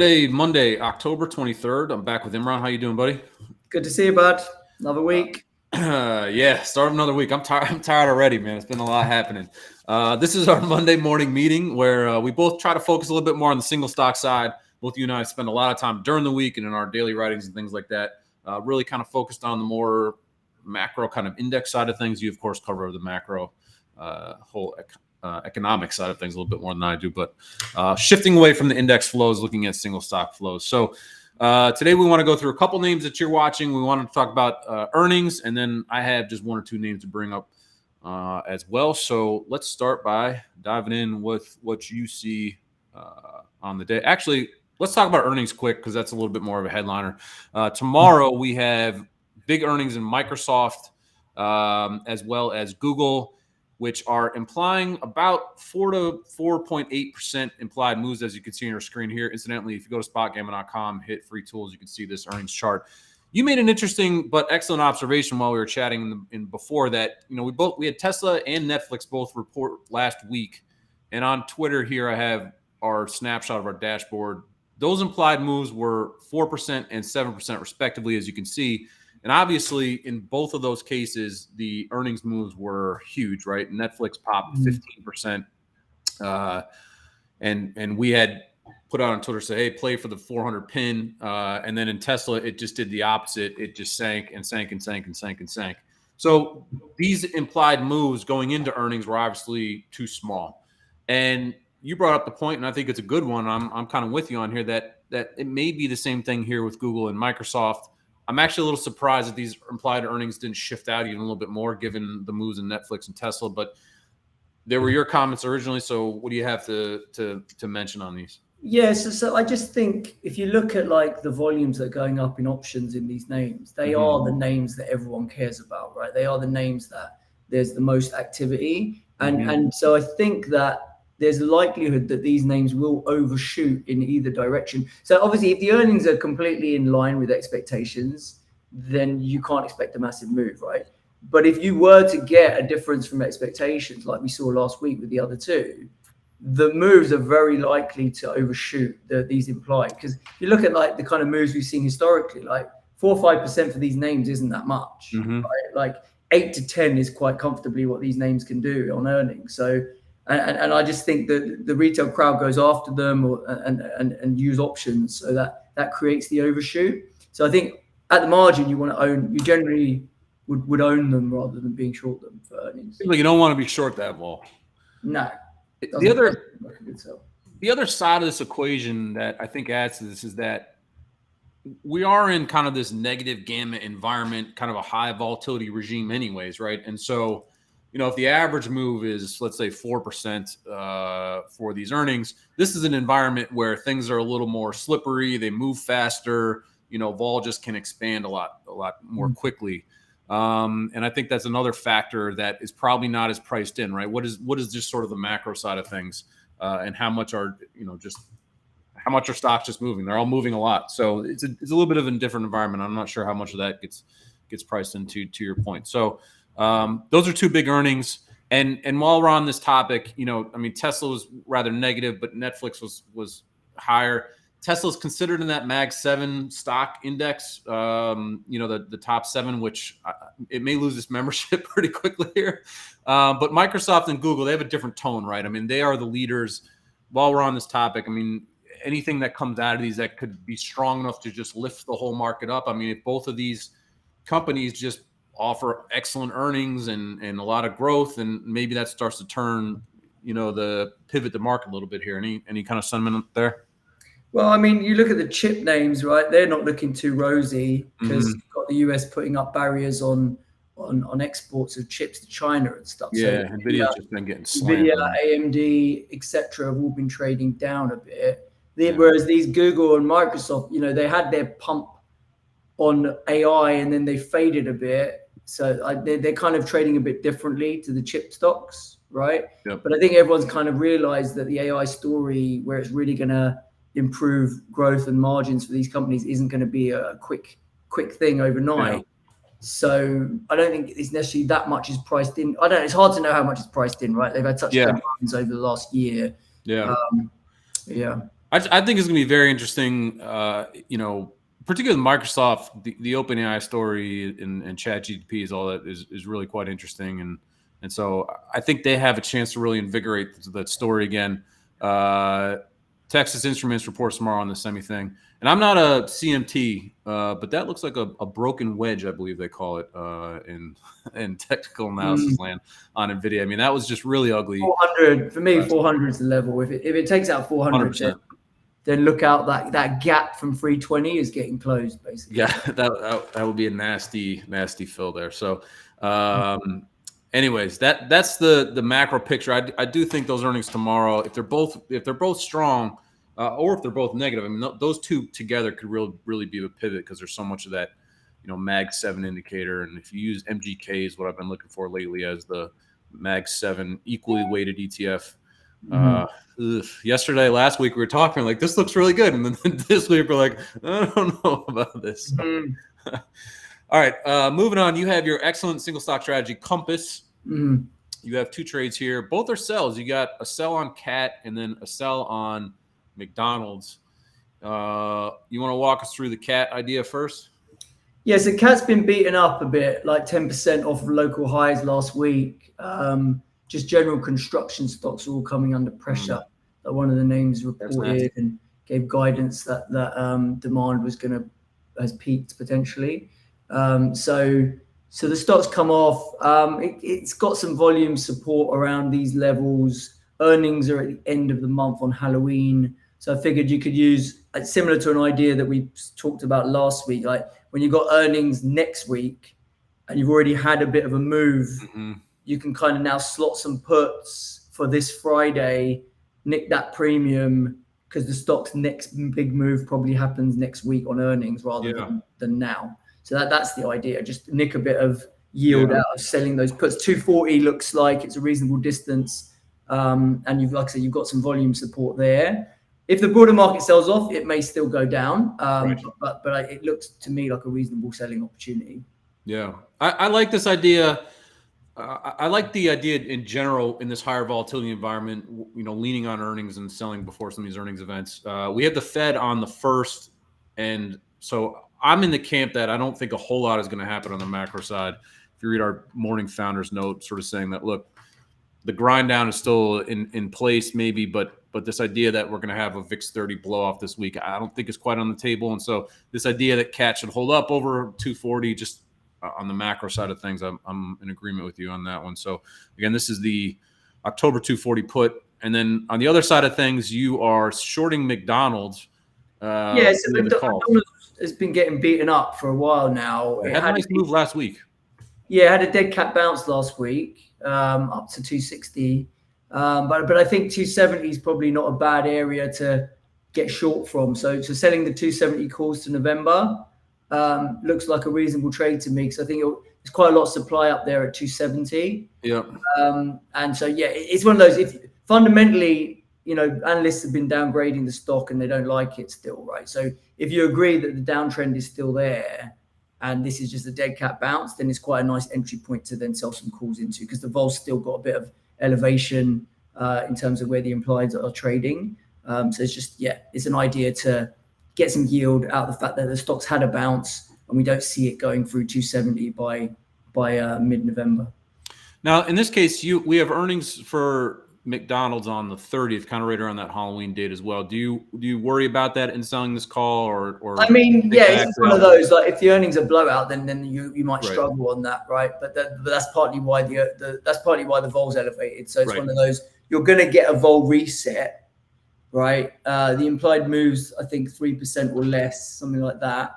Today, Monday, October 23rd. I'm back with Imran. How you doing, buddy? Good to see you, bud. Another week. Yeah, start another week. I'm tired already, man. It's been a lot happening. This is our Monday morning meeting where we both try to focus a little bit more on the single stock side. Both you and I spend a lot of time during the week and in our daily writings and things like that. Really kind of focused on the more macro kind of index side of things. You, of course, cover the macro whole economic side of things a little bit more than I do, but shifting away from the index flows, looking at single stock flows. So today we want to go through a couple names that you're watching. We wanted to talk about earnings, and then I have just one or two names to bring up as well. So let's start by diving in with what you see on the day. Actually, let's talk about earnings quick because that's a little bit more of a headliner. Tomorrow we have big earnings in Microsoft as well as Google, which are implying about 4 to 4.8% implied moves, as you can see on your screen here. Incidentally, if you go to SpotGamma.com, hit free tools, you can see this earnings chart. You made an interesting but excellent observation while we were chatting in before that. You know, we had Tesla and Netflix both report last week, and on Twitter here I have our snapshot of our dashboard. Those implied moves were 4% and 7% respectively, as you can see. And obviously, in both of those cases, the earnings moves were huge, right? Netflix popped 15%. And we had put out on Twitter, say, hey, play for the 400 pin. And then in Tesla, it just did the opposite. It just sank and sank and sank and sank and sank. So these implied moves going into earnings were obviously too small. And you brought up the point, and I think it's a good one. I'm kind of with you on here that it may be the same thing here with Google and Microsoft. I'm actually a little surprised that these implied earnings didn't shift out even a little bit more given the moves in Netflix and Tesla, but there were your comments originally. So what do you have to mention on these? Yes, so I just think if you look at like the volumes that are going up in options in these names, they are the names that everyone cares about, right? They are the names that there's the most activity. And so I think that there's a likelihood that these names will overshoot in either direction. So obviously, if the earnings are completely in line with expectations, then you can't expect a massive move, right? But if you were to get a difference from expectations, like we saw last week with the other two, the moves are very likely to overshoot these implied. Because if you look at like the kind of moves we've seen historically, like 4 or 5% for these names isn't that much, right? Like 8 to 10 is quite comfortably what these names can do on earnings. So. And I just think that the retail crowd goes after them and use options, so that creates the overshoot. So I think at the margin you want to own. You generally would own them rather than being short them for earnings. You don't want to be short that vol. No. The other side of this equation that I think adds to this is that we are in kind of this negative gamma environment, kind of a high volatility regime anyways, right? And so you know, if the average move is, let's say, 4% for these earnings, this is an environment where things are a little more slippery. They move faster. You know, vol just can expand a lot more quickly. And I think that's another factor that is probably not as priced in, right? What is just sort of the macro side of things, and how much are stocks just moving? They're all moving a lot, so it's a little bit of a different environment. I'm not sure how much of that gets priced into, to your point. So. Those are two big earnings. And while we're on this topic, you know, I mean, Tesla was rather negative, but Netflix was higher. Tesla's considered in that Mag 7 stock index, you know, the top 7, which it may lose its membership pretty quickly here. But Microsoft and Google, they have a different tone, right? I mean, they are the leaders. While we're on this topic, I mean, anything that comes out of these that could be strong enough to just lift the whole market up. I mean, if both of these companies just offer excellent earnings and a lot of growth, and maybe that starts to turn, you know, the pivot the market a little bit here. Any kind of sentiment there? Well, I mean, you look at the chip names, right? They're not looking too rosy because you've got the US putting up barriers on exports of chips to China and stuff. Yeah, so Nvidia's just been getting slammed. Nvidia, AMD, etc., have all been trading down a bit. Whereas these Google and Microsoft, you know, they had their pump on AI and then they faded a bit. So they're kind of trading a bit differently to the chip stocks, right? Yep. But I think everyone's kind of realized that the AI story, where it's really going to improve growth and margins for these companies, isn't going to be a quick thing overnight. Yeah. So I don't think it's necessarily that much is priced in. I don't know. It's hard to know how much is priced in, right? They've had such good margins over the last year. Yeah. Yeah. I think it's going to be very interesting. Particularly Microsoft, the OpenAI story and ChatGPT is all that is really quite interesting, and so I think they have a chance to really invigorate that story again. Texas Instruments reports tomorrow on the semi thing, and I'm not a CMT, but that looks like a broken wedge, I believe they call it in technical analysis land on NVIDIA. I mean, that was just really ugly. 400 for me. 400 is the level. If it takes out 400, then look out, that gap from 320 is getting closed, basically. Yeah, that would be a nasty fill there. So, anyways, that's the macro picture. I do think those earnings tomorrow, if they're both strong, or if they're both negative, I mean, those two together could really be a pivot because there's so much of that, Mag 7 indicator, and if you use MGK is what I've been looking for lately as the Mag 7 equally weighted ETF. Last week we were talking like this looks really good, and then this week we're like, I don't know about this. All right, moving on. You have your excellent single stock strategy Compass. You have two trades here. Both are sells. You got a sell on CAT and then a sell on McDonald's. You want to walk us through the CAT idea first? Yeah, so CAT's been beaten up a bit, like 10% off of local highs last week. Just general construction stocks are all coming under pressure. That one of the names reported and gave guidance that demand has peaked potentially. So the stock's come off. It's got some volume support around these levels. Earnings are at the end of the month on Halloween. So I figured you could use, similar to an idea that we talked about last week, like when you've got earnings next week and you've already had a bit of a move, you can kind of now slot some puts for this Friday, nick that premium because the stock's next big move probably happens next week on earnings rather than now. So that's the idea. Just nick a bit of yield out of selling those puts. 240 looks like it's a reasonable distance. And like I said, you've got some volume support there. If the broader market sells off, it may still go down. But it looks to me like a reasonable selling opportunity. Yeah. I like this idea. I like the idea in general in this higher volatility environment, leaning on earnings and selling before some of these earnings events. We have the Fed on the 1st. And so I'm in the camp that I don't think a whole lot is going to happen on the macro side. If you read our morning founders note, sort of saying that, look, the grind down is still in place maybe, but this idea that we're going to have a VIX 30 blow off this week, I don't think is quite on the table. And so this idea that CAT should hold up over 240, just on the macro side of things, I'm in agreement with you on that one. So again, this is the October 240 put. And then on the other side of things, you are shorting McDonald's. So McDonald's has been getting beaten up for a while now. It had a nice move last week. Yeah, it had a dead cat bounce last week, up to 260. But I think 270 is probably not a bad area to get short from. So selling the 270 calls to November looks like a reasonable trade to me because I think there's quite a lot of supply up there at 270. Yeah. And so it's one of those. If fundamentally, analysts have been downgrading the stock and they don't like it still, right? So if you agree that the downtrend is still there, and this is just a dead cat bounce, then it's quite a nice entry point to then sell some calls into because the vol's still got a bit of elevation in terms of where the implieds are trading. So it's just, it's an idea to get some yield out of the fact that the stock's had a bounce and we don't see it going through 270 by mid-November. Now, in this case, we have earnings for McDonald's on the 30th, kind of right around that Halloween date as well. Do you worry about that in selling this call or I mean, it's one of those, like if the earnings are blowout, then you might struggle on that, right? But that's partly why the vol's elevated. So it's one of those, you're going to get a vol reset, right? The implied moves, I think 3% or less, something like that.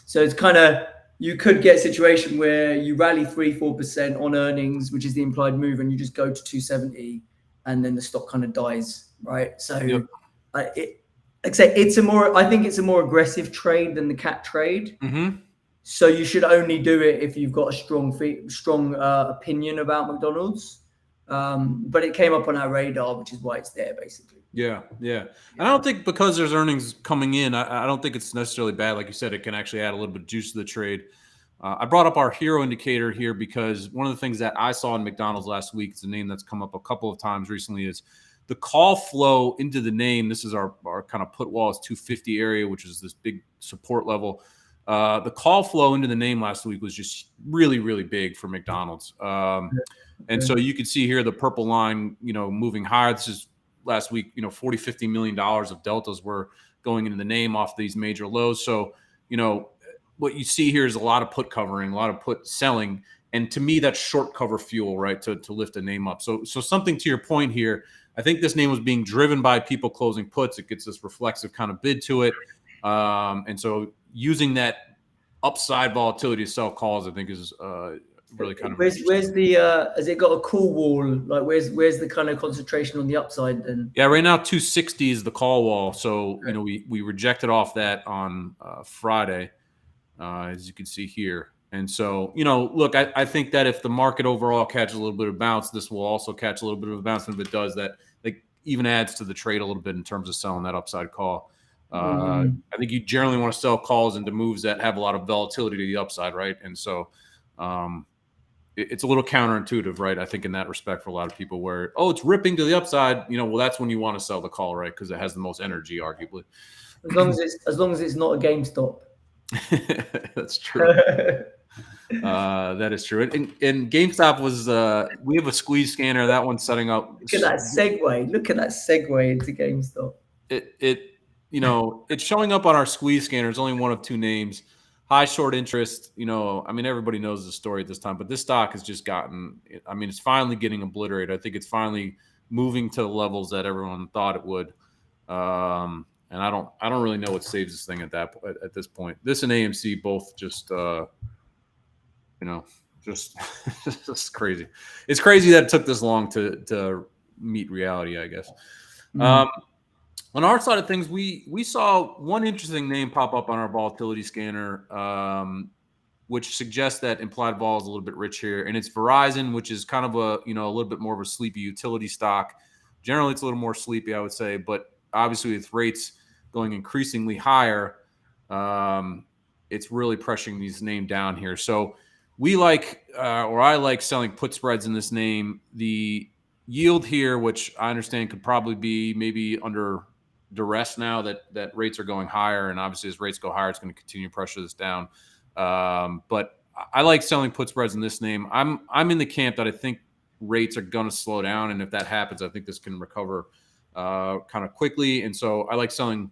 So it's kind of, you could get a situation where you rally 3-4% on earnings, which is the implied move, and you just go to 270, and then the stock kind of dies, right? So, I think it's a more aggressive trade than the CAT trade. So you should only do it if you've got a strong opinion about McDonald's. But it came up on our radar, which is why it's there, basically. Yeah. And I don't think because there's earnings coming in, I don't think it's necessarily bad. Like you said, it can actually add a little bit of juice to the trade. I brought up our hero indicator here because one of the things that I saw in McDonald's last week, it's a name that's come up a couple of times recently, is The call flow into the name, this is our kind of put wall is 250 area, which is this big support level. The call flow into the name last week was just really, really big for McDonald's. And so you can see here the purple line, moving higher. This is last week, $40-50 million of deltas were going into the name off these major lows. So, what you see here is a lot of put covering, a lot of put selling. And to me, that's short cover fuel, right, to lift a name up. So something to your point here, I think this name was being driven by people closing puts. It gets this reflexive kind of bid to it. And so using that upside volatility to sell calls, I think is really kind of where's the has it got a call wall? Like where's the kind of concentration on the upside then? Yeah, right now 260 is the call wall. So we rejected off that on Friday, as you can see here. And so, look, I think that if the market overall catches a little bit of bounce, this will also catch a little bit of a bounce. And if it does, that even adds to the trade a little bit in terms of selling that upside call. I think you generally want to sell calls into moves that have a lot of volatility to the upside, right? And so it's a little counterintuitive, right? I think in that respect for a lot of people where, it's ripping to the upside, well, that's when you want to sell the call, right? Because it has the most energy, arguably. As long as it's not a GameStop. That's true. That is true. And GameStop was we have a squeeze scanner. That one's setting up. Look at that segue. Look at that segue into GameStop. It's showing up on our squeeze scanner. It's only one of two names. High short interest. Everybody knows the story at this time, but this stock has just gotten. It's finally getting obliterated. I think it's finally moving to the levels that everyone thought it would. And I don't really know what saves this thing at this point. This and AMC both just just crazy. It's crazy that it took this long to meet reality, I guess. On our side of things, we saw one interesting name pop up on our volatility scanner, which suggests that implied vol is a little bit rich here, and it's Verizon, which is kind of a little bit more of a sleepy utility stock. Generally, it's a little more sleepy, I would say, but obviously with rates going increasingly higher, it's really pressuring these name down here. So we I like selling put spreads in this name. The yield here, which I understand could probably be maybe under duress now that rates are going higher, and obviously as rates go higher, it's going to continue to pressure this down. But I like selling put spreads in this name. I'm in the camp that I think rates are going to slow down, and if that happens, I think this can recover kind of quickly. And so I like selling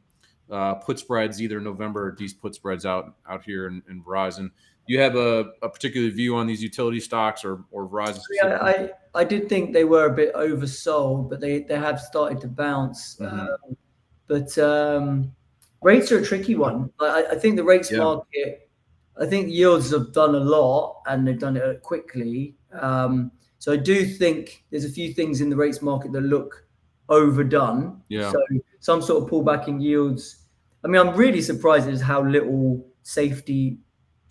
put spreads, either November or these put spreads out here in Verizon. Do you have a particular view on these utility stocks or Verizon? Yeah, I did think they were a bit oversold, but they have started to bounce. But rates are a tricky one. I think the rates market, I think yields have done a lot and they've done it quickly. So I do think there's a few things in the rates market that look overdone. Yeah. So some sort of pullback in yields. I'm really surprised at how little safe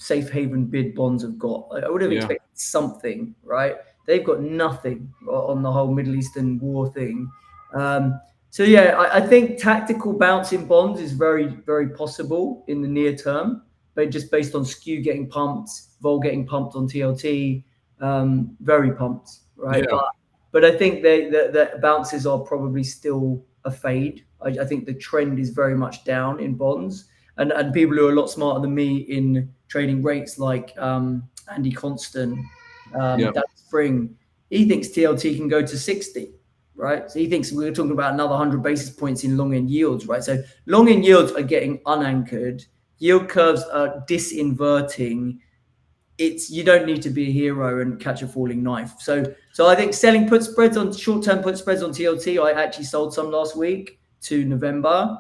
haven bid bonds have got. I would have expected something, right? They've got nothing on the whole Middle Eastern war thing. I think tactical bounce in bonds is very, very possible in the near term, but just based on skew getting pumped, vol getting pumped on TLT, very pumped, right? Yeah. But I think the bounces are probably still a fade. I think the trend is very much down in bonds, and people who are a lot smarter than me in trading rates, like Andy Constant, that spring, he thinks TLT can go to 60, right? So he thinks we're talking about another 100 basis points in long end yields, right? So long end yields are getting unanchored, yield curves are disinverting. You don't need to be a hero and catch a falling knife. So I think selling put spreads on short-term put spreads on TLT, I actually sold some last week to November,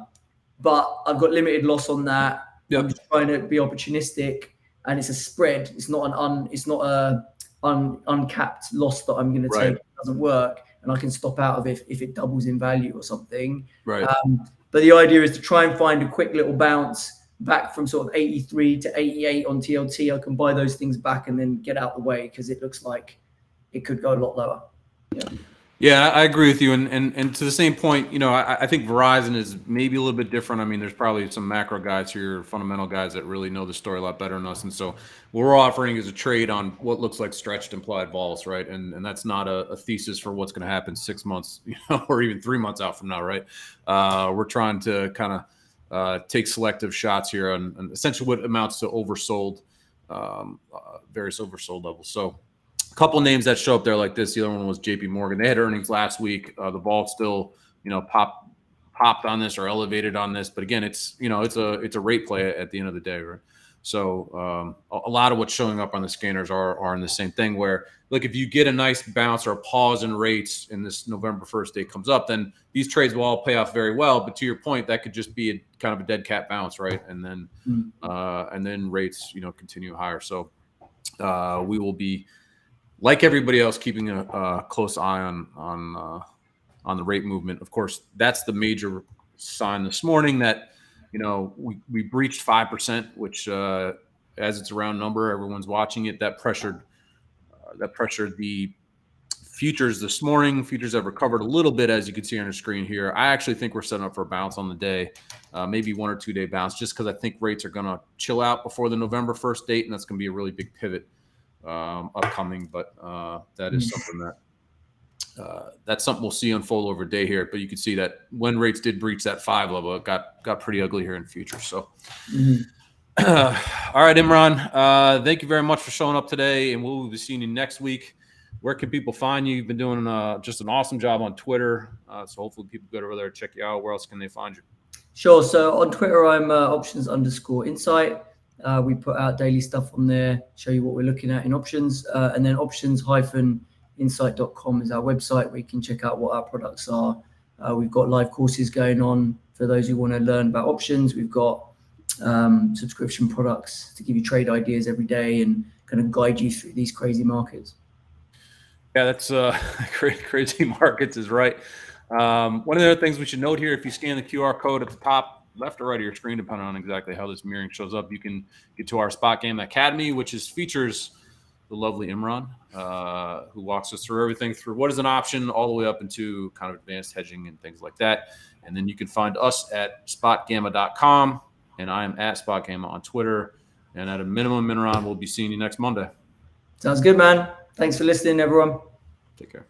but I've got limited loss on that. Yep. I'm just trying to be opportunistic, and it's a spread. It's not an uncapped loss that I'm going to take. It doesn't work, and I can stop out of it if it doubles in value or something. Right. But the idea is to try and find a quick little bounce back from sort of 83 to 88 on TLT. I can buy those things back and then get out the way because it looks like it could go a lot lower. Yeah, I agree with you. And to the same point, you know, I think Verizon is maybe a little bit different. I mean, there's probably some macro guys here, fundamental guys that really know the story a lot better than us. And so what we're offering is a trade on what looks like stretched implied vols, right? And that's not a thesis for what's going to happen 6 months, you know, or even 3 months out from now, right? We're trying to kind of take selective shots here on essentially what amounts to oversold, various oversold levels. So couple names that show up there like this. The other one was JP Morgan. They had earnings last week. The vault still, you know, popped on this or elevated on this. But again, it's, you know, it's a rate play at the end of the day, right? So a lot of what's showing up on the scanners are in the same thing where, look, if you get a nice bounce or a pause in rates and this November 1st date comes up, then these trades will all pay off very well. But to your point, that could just be a kind of a dead cat bounce, right? And then rates, you know, continue higher. So we will be, like everybody else, keeping a close eye on the rate movement. Of course, that's the major sign this morning that, you know, we breached 5%, which as it's a round number, everyone's watching it. That pressured the futures this morning. Futures have recovered a little bit, as you can see on your screen here. I actually think we're setting up for a bounce on the day, maybe 1 or 2 day bounce, just because I think rates are going to chill out before the November 1st date, and that's going to be a really big pivot upcoming. But that is something that's something we'll see unfold over a day here. But you can see that when rates did breach that 5 level, it got pretty ugly here in future. So all right, Imran, thank you very much for showing up today, and we'll be seeing you next week. Where can people find you? You've been doing just an awesome job on Twitter, so hopefully people go over there and check you out. Where else can they find you? Sure. So on Twitter, I'm options_insight. We put out daily stuff on there, show you what we're looking at in options, and then options-insight.com is our website where you can check out what our products are. We've got live courses going on for those who want to learn about options. We've got subscription products to give you trade ideas every day and kind of guide you through these crazy markets. Yeah, that's crazy markets is right. One of the other things we should note here, if you scan the QR code at the top left or right of your screen, depending on exactly how this mirroring shows up, you can get to our SpotGamma Academy, which features the lovely Imran, who walks us through everything through what is an option all the way up into kind of advanced hedging and things like that. And then you can find us at spotgamma.com, and I am at SpotGamma on Twitter. And at a minimum, Imran, we'll be seeing you next Monday. Sounds good, man. Thanks for listening, everyone. Take care.